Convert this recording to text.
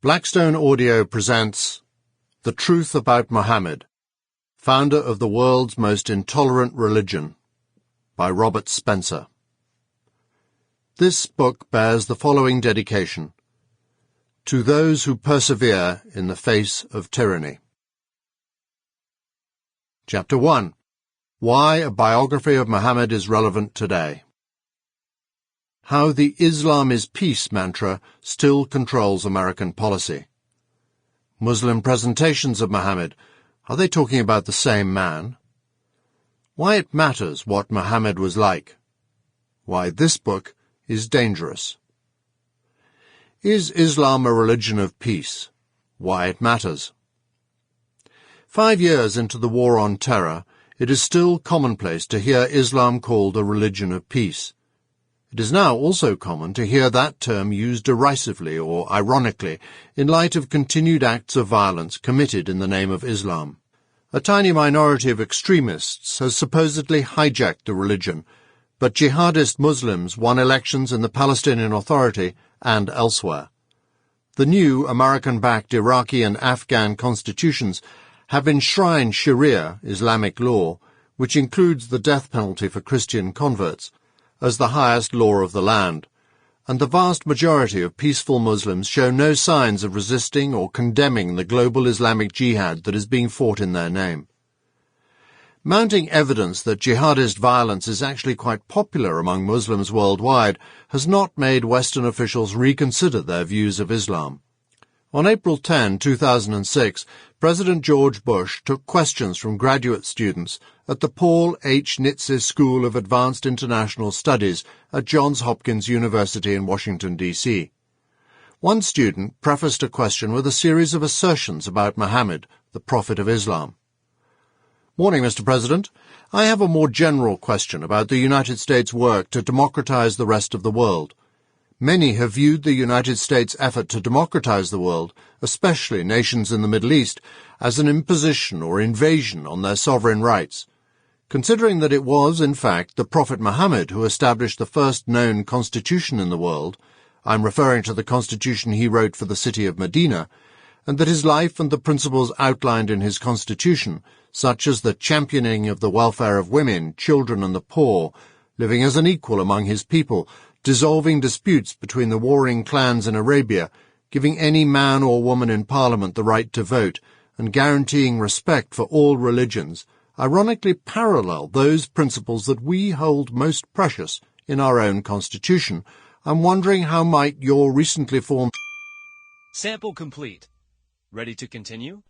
Blackstone Audio presents The Truth About Muhammad, Founder of the World's Most Intolerant Religion, by Robert Spencer. This book bears the following dedication: To those who persevere in the face of tyranny. Chapter 1. Why a biography of Muhammad is relevant today. How the Islam is peace mantra still controls American policy. Muslim presentations of Muhammad, are they talking about the same man? Why it matters what Muhammad was like. Why this book is dangerous. Is Islam a religion of peace? Why it matters. 5 years into the war on terror, it is still commonplace to hear Islam called a religion of peace. It is now also common to hear that term used derisively or ironically in light of continued acts of violence committed in the name of Islam. A tiny minority of extremists has supposedly hijacked the religion, but jihadist Muslims won elections in the Palestinian Authority and elsewhere. The new American-backed Iraqi and Afghan constitutions have enshrined Sharia, Islamic law, which includes the death penalty for Christian converts, as the highest law of the land, and the vast majority of peaceful Muslims show no signs of resisting or condemning the global Islamic jihad that is being fought in their name. Mounting evidence that jihadist violence is actually quite popular among Muslims worldwide has not made Western officials reconsider their views of Islam. On April 10, 2006, President George Bush took questions from graduate students at the Paul H. Nitze School of Advanced International Studies at Johns Hopkins University in Washington, D.C. One student prefaced a question with a series of assertions about Muhammad, the Prophet of Islam. Morning, Mr. President. I have a more general question about the United States' work to democratize the rest of the world. Many have viewed the United States' effort to democratize the world, especially nations in the Middle East, as an imposition or invasion on their sovereign rights. Considering that it was, in fact, the Prophet Muhammad who established the first known constitution in the world, I'm referring to the constitution he wrote for the city of Medina, and that his life and the principles outlined in his constitution, such as the championing of the welfare of women, children and the poor, living as an equal among his people, dissolving disputes between the warring clans in Arabia, giving any man or woman in Parliament the right to vote, and guaranteeing respect for all religions, ironically parallel those principles that we hold most precious in our own constitution. I'm wondering how might your recently formed... Sample complete. Ready to continue?